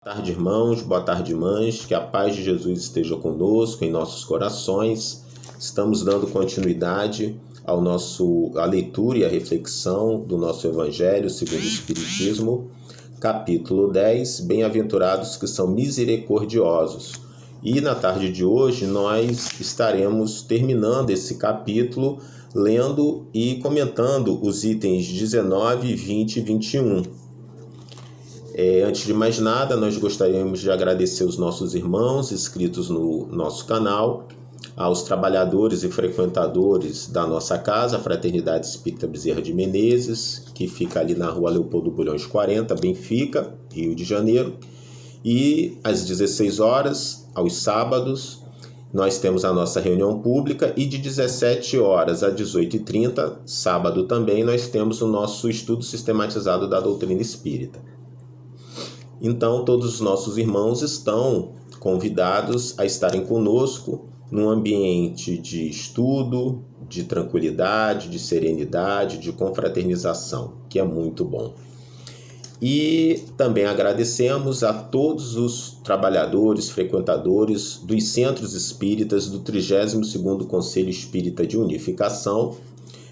Boa tarde, irmãos, boa tarde, mães, que a paz de Jesus esteja conosco, em nossos corações. Estamos dando continuidade à leitura e à reflexão do nosso Evangelho segundo o Espiritismo, capítulo 10, Bem-aventurados que são misericordiosos. E na tarde de hoje nós estaremos terminando esse capítulo, lendo e comentando os itens 19, 20 e 21. Antes de mais nada, nós gostaríamos de agradecer os nossos irmãos inscritos no nosso canal, aos trabalhadores e frequentadores da nossa casa, a Fraternidade Espírita Bezerra de Menezes, que fica ali na rua Leopoldo Bulhões 40, Benfica, Rio de Janeiro. E às 16 horas, aos sábados, nós temos a nossa reunião pública e de 17 horas a 18h30, sábado também, nós temos o nosso estudo sistematizado da doutrina espírita. Então, todos os nossos irmãos estão convidados a estarem conosco num ambiente de estudo, de tranquilidade, de serenidade, de confraternização, que é muito bom. E também agradecemos a todos os trabalhadores, frequentadores dos centros espíritas do 32º Conselho Espírita de Unificação,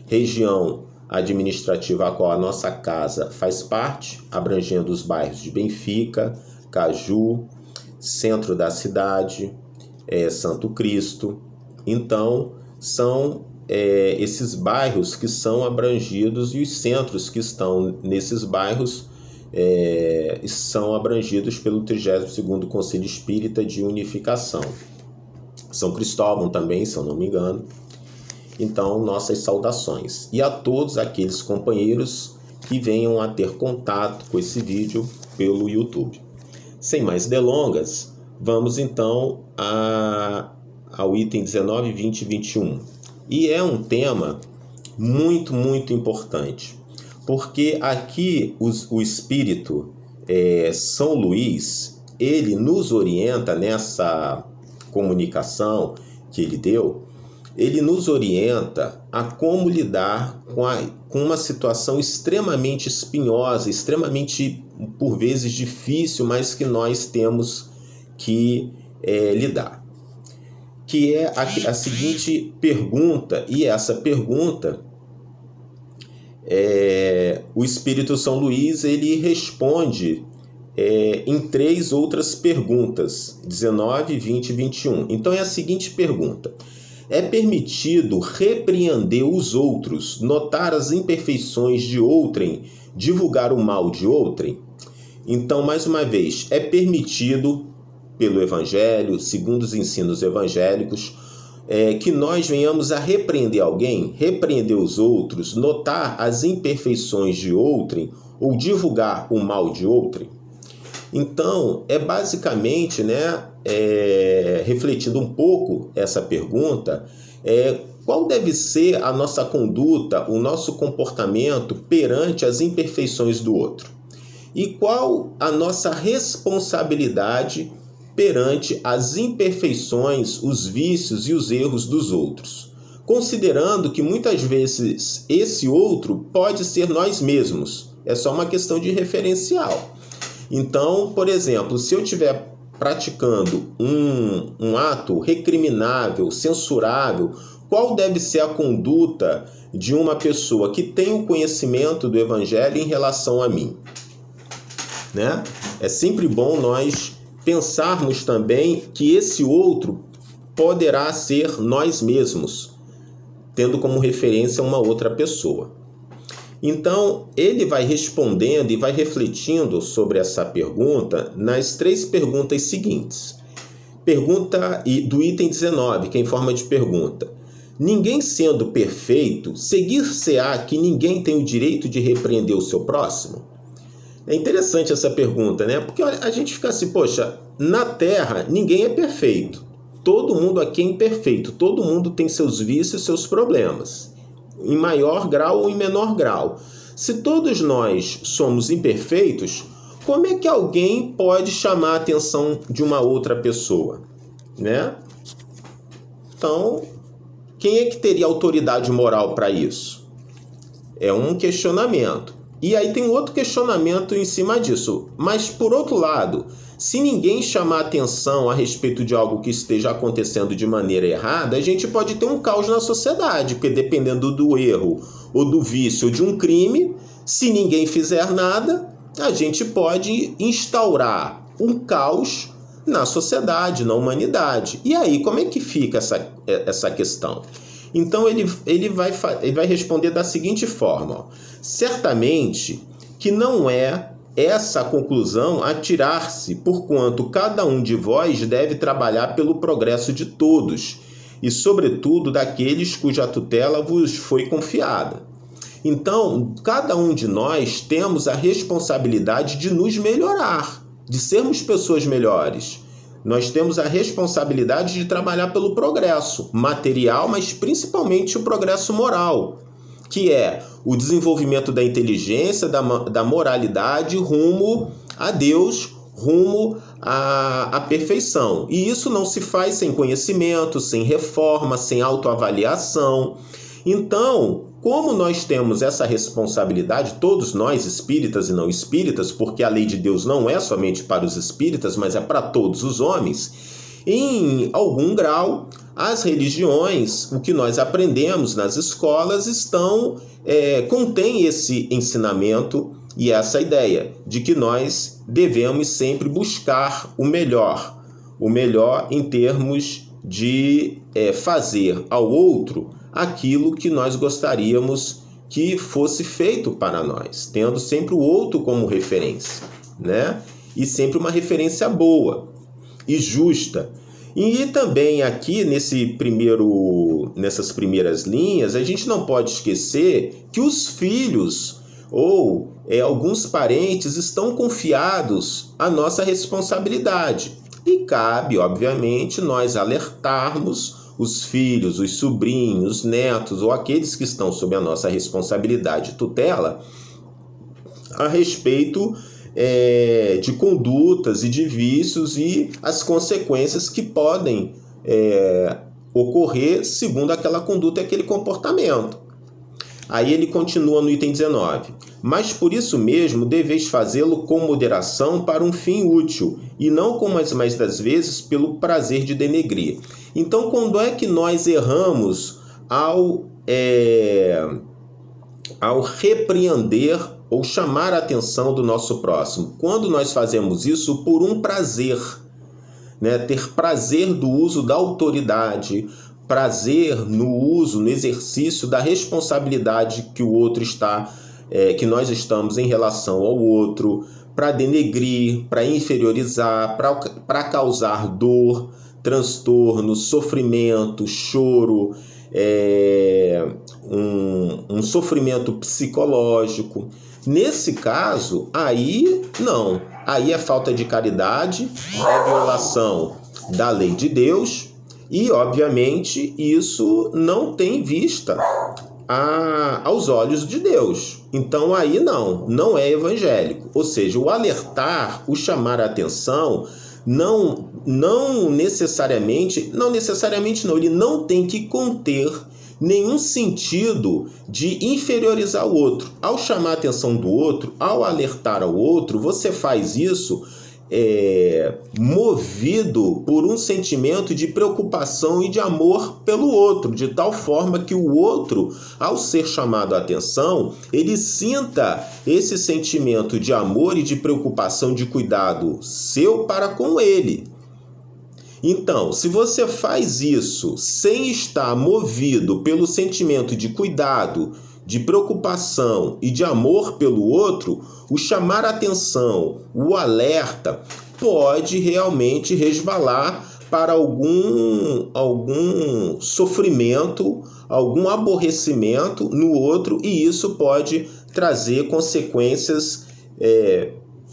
região administrativa a qual a nossa casa faz parte, abrangendo os bairros de Benfica, Caju, centro da cidade, Santo Cristo. Então, são esses bairros que são abrangidos e os centros que estão nesses bairros são abrangidos pelo 32º Conselho Espírita de Unificação. São Cristóvão também, se eu não me engano. Então, nossas saudações. E a todos aqueles companheiros que venham a ter contato com esse vídeo pelo YouTube. Sem mais delongas, vamos então ao item 19, 20 e 21. E é um tema muito, muito importante. Porque aqui o Espírito São Luís, ele nos orienta nessa comunicação que ele deu, ele nos orienta a como lidar com uma situação extremamente espinhosa, extremamente, por vezes, difícil, mas que nós temos que lidar. Que é a seguinte pergunta, e essa pergunta, o Espírito São Luís, ele responde em 3 outras perguntas, 19, 20 e 21. Então é a seguinte pergunta: é permitido repreender os outros, notar as imperfeições de outrem, divulgar o mal de outrem? Então, mais uma vez, é permitido pelo Evangelho, segundo os ensinos evangélicos, que nós venhamos a repreender alguém, repreender os outros, notar as imperfeições de outrem ou divulgar o mal de outrem? Então, basicamente, refletindo um pouco essa pergunta, qual deve ser a nossa conduta, o nosso comportamento perante as imperfeições do outro? E qual a nossa responsabilidade perante as imperfeições, os vícios e os erros dos outros? Considerando que muitas vezes esse outro pode ser nós mesmos, é só uma questão de referencial. Então, por exemplo, se eu estiver praticando um ato recriminável, censurável, qual deve ser a conduta de uma pessoa que tem o conhecimento do Evangelho em relação a mim? É sempre bom nós pensarmos também que esse outro poderá ser nós mesmos, tendo como referência uma outra pessoa. Então, ele vai respondendo e vai refletindo sobre essa pergunta nas 3 perguntas seguintes. Pergunta do item 19, que é em forma de pergunta: ninguém sendo perfeito, seguir-se-á que ninguém tem o direito de repreender o seu próximo? É interessante essa pergunta, Porque a gente fica assim, poxa, na Terra ninguém é perfeito. Todo mundo aqui é imperfeito, todo mundo tem seus vícios e seus problemas, em maior grau ou em menor grau. Se todos nós somos imperfeitos, como é que alguém pode chamar a atenção de uma outra pessoa? Então, quem é que teria autoridade moral para isso? É um questionamento. E aí tem outro questionamento em cima disso. Mas, por outro lado, Se ninguém chamar atenção a respeito de algo que esteja acontecendo de maneira errada, a gente pode ter um caos na sociedade, porque dependendo do erro ou do vício ou de um crime, se ninguém fizer nada, a gente pode instaurar um caos na sociedade, na humanidade. E aí, como é que fica essa questão? Então, ele vai responder da seguinte forma: certamente que não é essa conclusão a tirar-se, porquanto cada um de vós deve trabalhar pelo progresso de todos, e sobretudo daqueles cuja tutela vos foi confiada. Então, cada um de nós temos a responsabilidade de nos melhorar, de sermos pessoas melhores. Nós temos a responsabilidade de trabalhar pelo progresso material, mas principalmente o progresso moral, que é o desenvolvimento da inteligência, da moralidade rumo a Deus, rumo à perfeição. E isso não se faz sem conhecimento, sem reforma, sem autoavaliação. Então, como nós temos essa responsabilidade, todos nós, espíritas e não espíritas, porque a lei de Deus não é somente para os espíritas, mas é para todos os homens, em algum grau, as religiões, o que nós aprendemos nas escolas, contém esse ensinamento e essa ideia de que nós devemos sempre buscar o melhor em termos de fazer ao outro aquilo que nós gostaríamos que fosse feito para nós, tendo sempre o outro como referência, né? E sempre uma referência boa e justa. E também aqui nessas primeiras linhas, a gente não pode esquecer que os filhos ou alguns parentes estão confiados à nossa responsabilidade. E cabe, obviamente, nós alertarmos os filhos, os sobrinhos, os netos ou aqueles que estão sob a nossa responsabilidade e tutela a respeito de condutas e de vícios e as consequências que podem ocorrer segundo aquela conduta e aquele comportamento. Aí ele continua no item 19. Mas por isso mesmo deveis fazê-lo com moderação para um fim útil, e não como as mais das vezes pelo prazer de denegrir. Então, quando é que nós erramos ao repreender ou chamar a atenção do nosso próximo? Quando nós fazemos isso por um prazer, né? Ter prazer do uso da autoridade, prazer no uso, no exercício da responsabilidade que o outro que nós estamos em relação ao outro, para denegrir, para inferiorizar, para causar dor, transtorno, sofrimento, choro, um sofrimento psicológico. Nesse caso, aí não. Aí é falta de caridade, é violação da lei de Deus e, obviamente, isso não tem vista aos olhos de Deus. Então aí não é evangélico. Ou seja, o alertar, o chamar a atenção, não necessariamente, ele não tem que conter nenhum sentido de inferiorizar o outro. Ao chamar a atenção do outro, ao alertar ao outro, você faz isso movido por um sentimento de preocupação e de amor pelo outro, de tal forma que o outro, ao ser chamado a atenção, ele sinta esse sentimento de amor e de preocupação, de cuidado seu para com ele. Então, se você faz isso sem estar movido pelo sentimento de cuidado, de preocupação e de amor pelo outro, o chamar a atenção, o alerta, pode realmente resvalar para algum sofrimento, algum aborrecimento no outro, e isso pode trazer consequências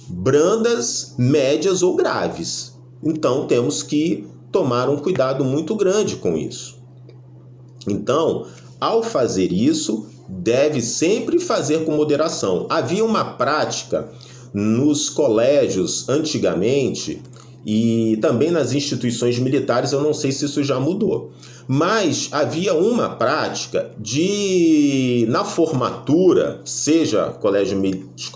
brandas, médias ou graves. Então, temos que tomar um cuidado muito grande com isso. Então, ao fazer isso, deve sempre fazer com moderação. Havia uma prática nos colégios antigamente e também nas instituições militares, eu não sei se isso já mudou, mas havia uma prática na formatura, seja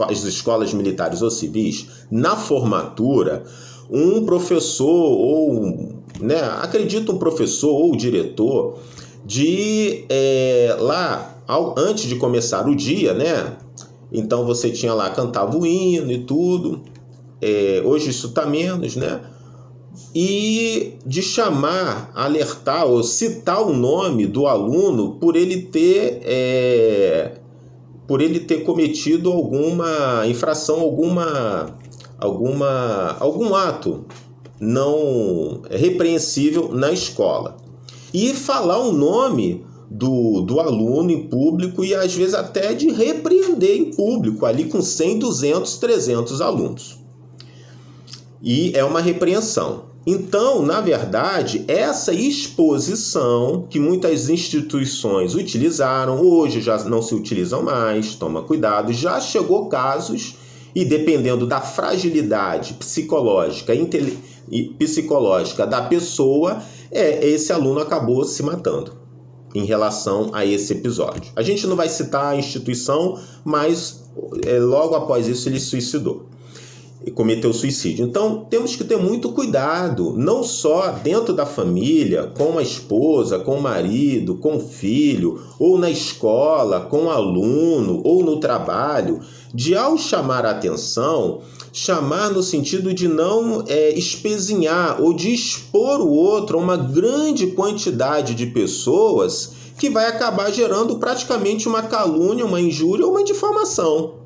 as escolas militares ou civis, na formatura, um professor ou, né, acredito um professor ou diretor de lá, antes de começar o dia, né? Então você tinha lá, cantava o hino e tudo. Hoje isso está menos, né? E de chamar, alertar ou citar o nome do aluno por ele ter cometido alguma infração, algum ato não repreensível na escola. E falar o nome do aluno em público e às vezes até de repreender em público, ali com 100, 200, 300 alunos. E é uma repreensão. Então, na verdade, essa exposição que muitas instituições utilizaram, hoje já não se utilizam mais, toma cuidado, já chegou casos, e dependendo da fragilidade psicológica da pessoa, esse aluno acabou se matando em relação a esse episódio. A gente não vai citar a instituição, mas logo após isso ele suicidou e cometeu suicídio. Então, temos que ter muito cuidado, não só dentro da família, com a esposa, com o marido, com o filho, ou na escola, com o aluno, ou no trabalho, de ao chamar a atenção, chamar no sentido de não espezinhar ou de expor o outro a uma grande quantidade de pessoas que vai acabar gerando praticamente uma calúnia, uma injúria ou uma difamação.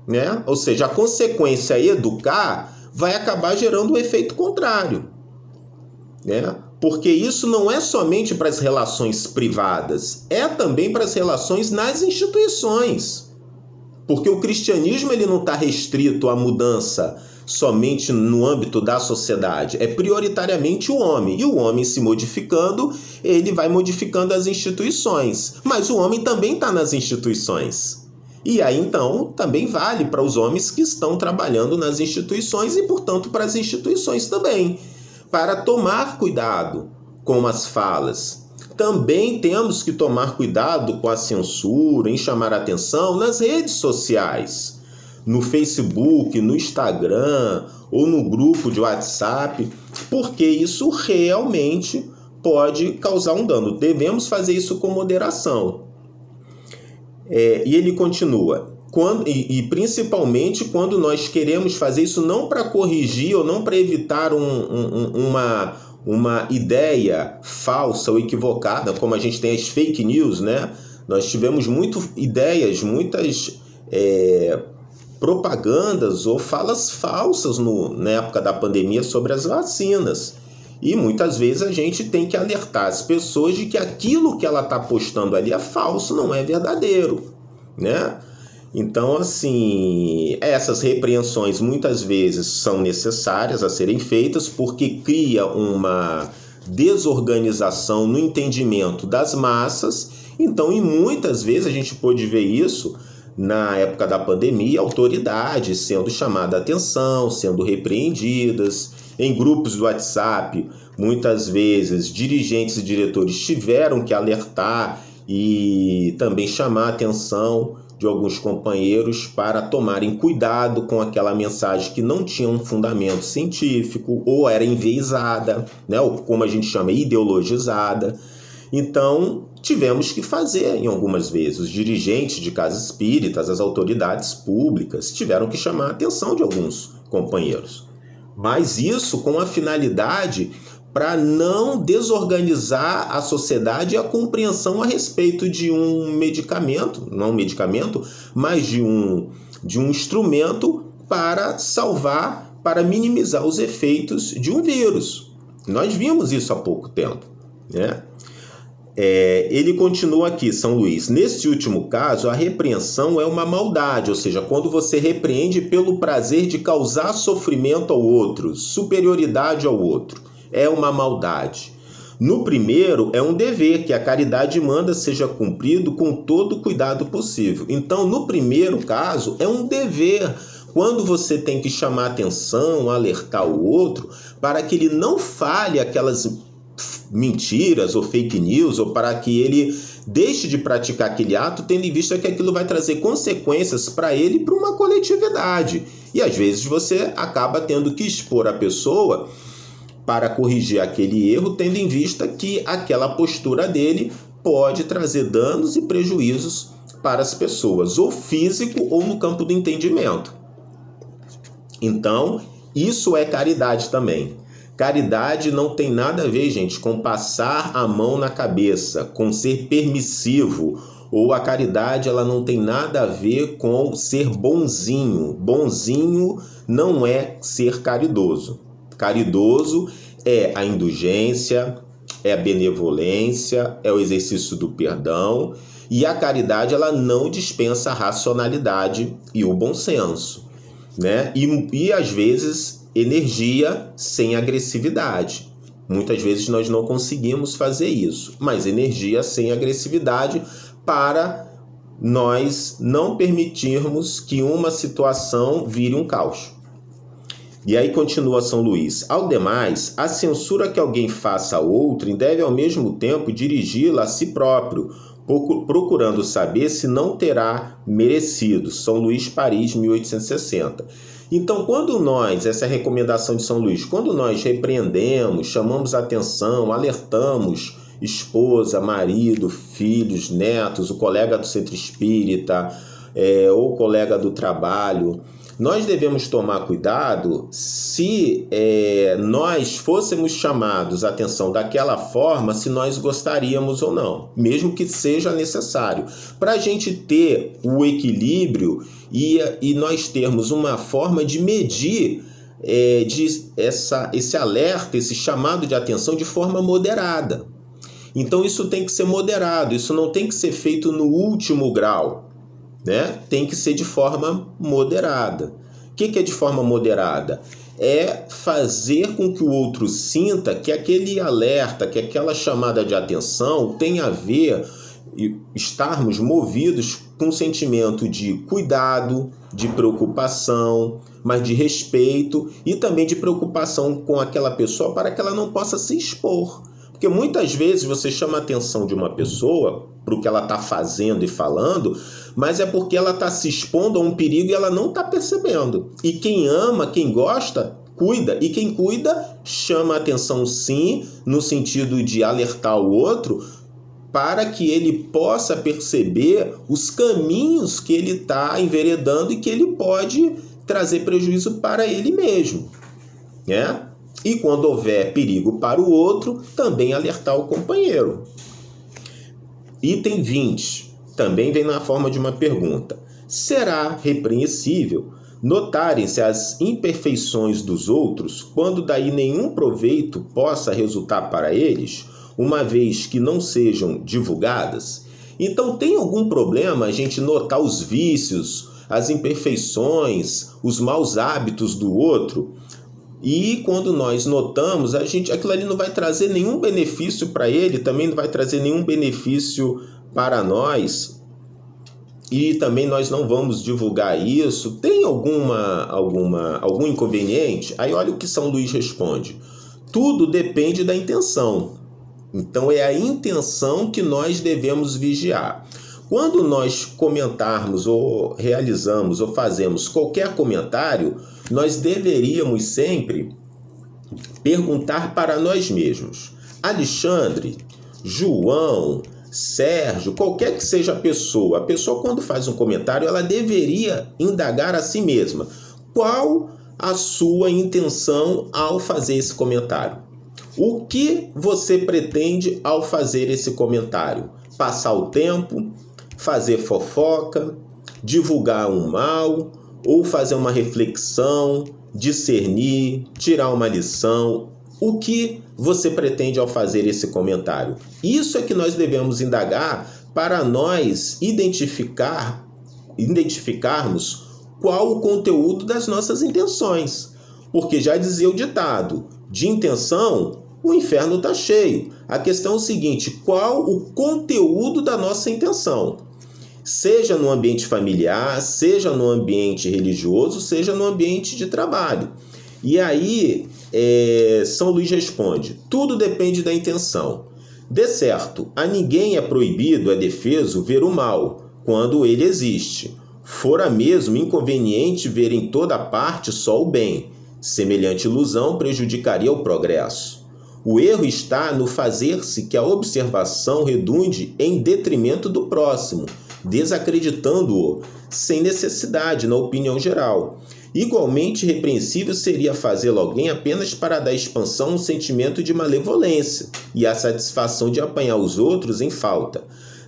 Né? Ou seja, a consequência educar vai acabar gerando um efeito contrário, né? Porque isso não é somente para as relações privadas, é também para as relações nas instituições. Porque o cristianismo ele não está restrito à mudança somente no âmbito da sociedade, é prioritariamente o homem. E o homem se modificando, ele vai modificando as instituições. Mas o homem também está nas instituições. E aí, então, também vale para os homens que estão trabalhando nas instituições e, portanto, para as instituições também, para tomar cuidado com as falas. Também temos que tomar cuidado com a censura, em chamar a atenção nas redes sociais, no Facebook, no Instagram ou no grupo de WhatsApp, porque isso realmente pode causar um dano. Devemos fazer isso com moderação. E ele continua, principalmente quando nós queremos fazer isso não para corrigir ou não para evitar uma ideia falsa ou equivocada, como a gente tem as fake news, né? Nós tivemos muitas propagandas ou falas falsas na época da pandemia sobre as vacinas. E muitas vezes a gente tem que alertar as pessoas de que aquilo que ela está postando ali é falso, não é verdadeiro, né? Então, assim, essas repreensões muitas vezes são necessárias a serem feitas porque cria uma desorganização no entendimento das massas. Então, e muitas vezes a gente pôde ver isso na época da pandemia, autoridades sendo chamadas a atenção, sendo repreendidas. Em grupos do WhatsApp, muitas vezes dirigentes e diretores tiveram que alertar e também chamar a atenção de alguns companheiros para tomarem cuidado com aquela mensagem que não tinha um fundamento científico ou era enviesada, né, ou como a gente chama, ideologizada. Então, tivemos que fazer, em algumas vezes, os dirigentes de casas espíritas, as autoridades públicas, tiveram que chamar a atenção de alguns companheiros. Mas isso com a finalidade para não desorganizar a sociedade e a compreensão a respeito de um medicamento, não um medicamento, mas de um instrumento para salvar, para minimizar os efeitos de um vírus. Nós vimos isso há pouco tempo, né? Ele continua aqui, São Luís. Nesse último caso, a repreensão é uma maldade, ou seja, quando você repreende pelo prazer de causar sofrimento ao outro, superioridade ao outro, é uma maldade. No primeiro, é um dever que a caridade manda seja cumprido com todo o cuidado possível. Então, no primeiro caso, é um dever. Quando você tem que chamar atenção, alertar o outro, para que ele não fale aquelas mentiras ou fake news, ou para que ele deixe de praticar aquele ato, tendo em vista que aquilo vai trazer consequências para ele e para uma coletividade. E às vezes você acaba tendo que expor a pessoa para corrigir aquele erro, tendo em vista que aquela postura dele pode trazer danos e prejuízos para as pessoas, ou físico ou no campo do entendimento. Então, isso é caridade também. Caridade não tem nada a ver, gente, com passar a mão na cabeça, com ser permissivo, ou a caridade ela não tem nada a ver com ser bonzinho. Bonzinho não é ser caridoso. Caridoso é a indulgência, é a benevolência, é o exercício do perdão, e a caridade ela não dispensa a racionalidade e o bom senso, né? E às vezes energia sem agressividade. Muitas vezes nós não conseguimos fazer isso, mas energia sem agressividade para nós não permitirmos que uma situação vire um caos. E aí continua São Luís. Ao demais, a censura que alguém faça a outrem deve ao mesmo tempo dirigi-la a si próprio, procurando saber se não terá merecido. São Luís, Paris, 1860. Então, quando nós, essa é a recomendação de São Luís, quando nós repreendemos, chamamos atenção, alertamos esposa, marido, filhos, netos, o colega do centro espírita, ou colega do trabalho, nós devemos tomar cuidado se nós fôssemos chamados a atenção daquela forma, se nós gostaríamos ou não, mesmo que seja necessário, para a gente ter o equilíbrio e nós termos uma forma de medir esse alerta, esse chamado de atenção de forma moderada. Então isso tem que ser moderado, isso não tem que ser feito no último grau, né? Tem que ser de forma moderada. O que é de forma moderada? É fazer com que o outro sinta que aquele alerta, que aquela chamada de atenção tem a ver, estarmos movidos com um sentimento de cuidado, de preocupação, mas de respeito e também de preocupação com aquela pessoa para que ela não possa se expor. Porque muitas vezes você chama a atenção de uma pessoa para o que ela está fazendo e falando, mas é porque ela está se expondo a um perigo e ela não está percebendo. E quem ama, quem gosta, cuida. E quem cuida chama a atenção sim, no sentido de alertar o outro, para que ele possa perceber os caminhos que ele está enveredando e que ele pode trazer prejuízo para ele mesmo, né? E quando houver perigo para o outro, também alertar o companheiro. Item 20, também vem na forma de uma pergunta. Será repreensível notarem-se as imperfeições dos outros, quando daí nenhum proveito possa resultar para eles, uma vez que não sejam divulgadas? Então tem algum problema a gente notar os vícios, as imperfeições, os maus hábitos do outro? E quando nós notamos, aquilo ali não vai trazer nenhum benefício para ele, também não vai trazer nenhum benefício para nós, e também nós não vamos divulgar isso. Tem algum inconveniente? Aí olha o que São Luís responde. Tudo depende da intenção. Então é a intenção que nós devemos vigiar. Quando nós comentarmos ou realizamos ou fazemos qualquer comentário, nós deveríamos sempre perguntar para nós mesmos. Alexandre, João, Sérgio, qualquer que seja a pessoa quando faz um comentário, ela deveria indagar a si mesma. Qual a sua intenção ao fazer esse comentário? O que você pretende ao fazer esse comentário? Passar o tempo? Fazer fofoca, divulgar um mal, ou fazer uma reflexão, discernir, tirar uma lição? O que você pretende ao fazer esse comentário? Isso é que nós devemos indagar para nós identificarmos qual o conteúdo das nossas intenções. Porque já dizia o ditado, de intenção o inferno está cheio. A questão é o seguinte, qual o conteúdo da nossa intenção? Seja no ambiente familiar, seja no ambiente religioso, seja no ambiente de trabalho. E aí, São Luís responde, tudo depende da intenção. De certo, a ninguém é proibido, é defeso, ver o mal, quando ele existe. fora mesmo inconveniente ver em toda parte só o bem. Semelhante ilusão prejudicaria o progresso. O erro está no fazer-se que a observação redunde em detrimento do próximo, desacreditando-o, sem necessidade, na opinião geral. Igualmente repreensível seria fazê-lo alguém apenas para dar expansão a um sentimento de malevolência e a satisfação de apanhar os outros em falta.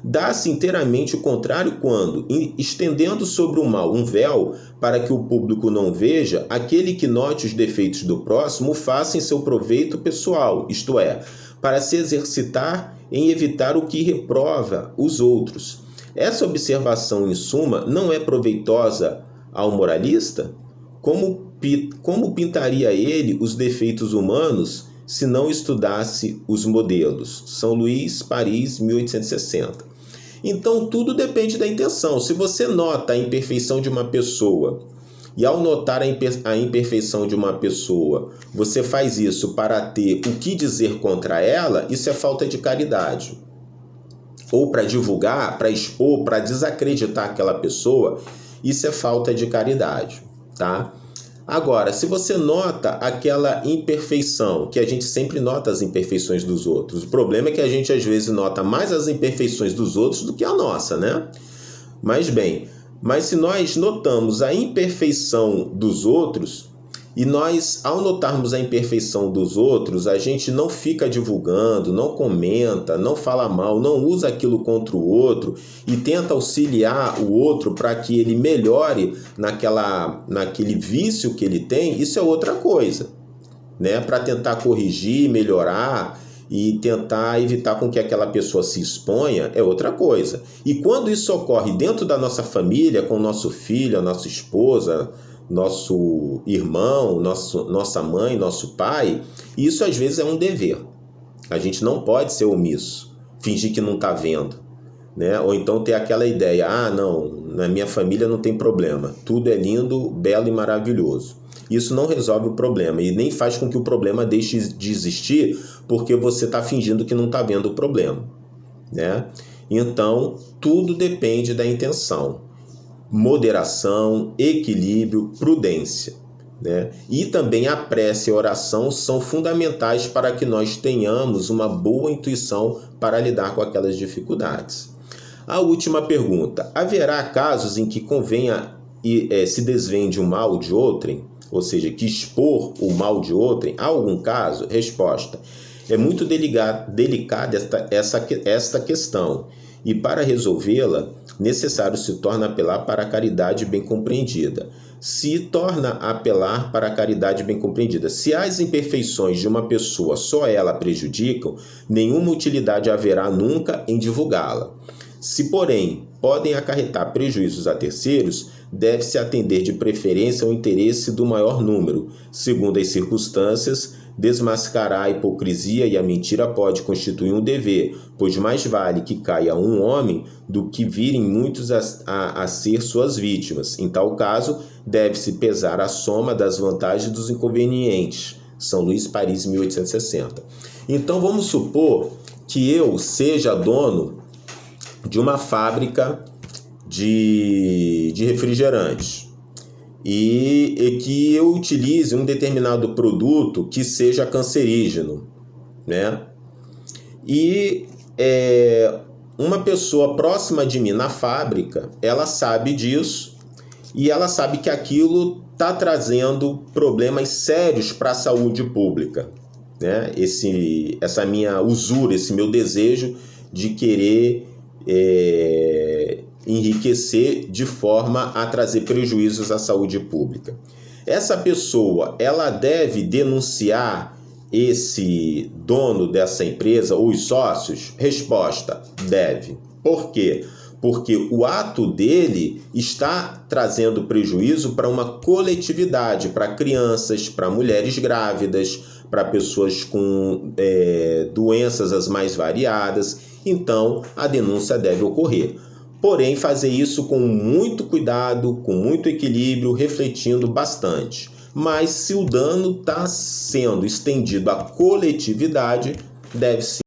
Dá-se inteiramente o contrário quando, estendendo sobre o mal um véu para que o público não veja, aquele que note os defeitos do próximo o faça em seu proveito pessoal, isto é, para se exercitar em evitar o que reprova os outros. Essa observação, em suma, não é proveitosa ao moralista? Como pintaria ele os defeitos humanos se não estudasse os modelos? São Luís, Paris, 1860. Então, tudo depende da intenção. Se você nota a imperfeição de uma pessoa, e ao notar a imperfeição de uma pessoa, você faz isso para ter o que dizer contra ela, isso é falta de caridade. Ou para divulgar, para expor, para desacreditar aquela pessoa, isso é falta de caridade, tá? Agora, se você nota aquela imperfeição, que a gente sempre nota as imperfeições dos outros, o problema é que a gente às vezes nota mais as imperfeições dos outros do que a nossa, né? Mas se nós notamos a imperfeição dos outros, e nós, ao notarmos a imperfeição dos outros, a gente não fica divulgando, não comenta, não fala mal, não usa aquilo contra o outro e tenta auxiliar o outro para que ele melhore naquele vício que ele tem, isso é outra coisa, né? Para tentar corrigir, melhorar e tentar evitar com que aquela pessoa se exponha é outra coisa. E quando isso ocorre dentro da nossa família, com o nosso filho, a nossa esposa, nosso irmão, nossa mãe, nosso pai, isso às vezes é um dever. A gente não pode ser omisso, fingir que não está vendo, né? Ou então ter aquela ideia, não, na minha família não tem problema, tudo é lindo, belo e maravilhoso. Isso não resolve o problema e nem faz com que o problema deixe de existir porque você está fingindo que não está vendo o problema, né? Então, tudo depende da intenção. Moderação, equilíbrio, prudência, né? E também a prece e a oração são fundamentais para que nós tenhamos uma boa intuição para lidar com aquelas dificuldades. A última pergunta: haverá casos em que convenha se desvende o mal de outrem? Ou seja, que expor o mal de outrem? Há algum caso? Resposta: é muito delicada esta questão. E para resolvê-la, necessário se torna apelar para a caridade bem compreendida. Se as imperfeições de uma pessoa só ela prejudicam, nenhuma utilidade haverá nunca em divulgá-la. Se, porém, podem acarretar prejuízos a terceiros, deve-se atender de preferência ao interesse do maior número. Segundo as circunstâncias, desmascarar a hipocrisia e a mentira pode constituir um dever, pois mais vale que caia um homem do que virem muitos a ser suas vítimas. Em tal caso, deve-se pesar a soma das vantagens e dos inconvenientes. São Luís, Paris, 1860. Então, vamos supor que eu seja dono de uma fábrica de refrigerantes e que eu utilize um determinado produto que seja cancerígeno, né? E uma pessoa próxima de mim na fábrica, ela sabe disso e ela sabe que aquilo está trazendo problemas sérios para a saúde pública, né? Essa minha usura, esse meu desejo de querer enriquecer de forma a trazer prejuízos à saúde pública. Essa pessoa, ela deve denunciar esse dono dessa empresa ou os sócios? Resposta: deve. Por quê? Porque o ato dele está trazendo prejuízo para uma coletividade, para crianças, para mulheres grávidas, para pessoas com doenças as mais variadas. Então, a denúncia deve ocorrer. Porém, fazer isso com muito cuidado, com muito equilíbrio, refletindo bastante. Mas se o dano está sendo estendido à coletividade, deve-se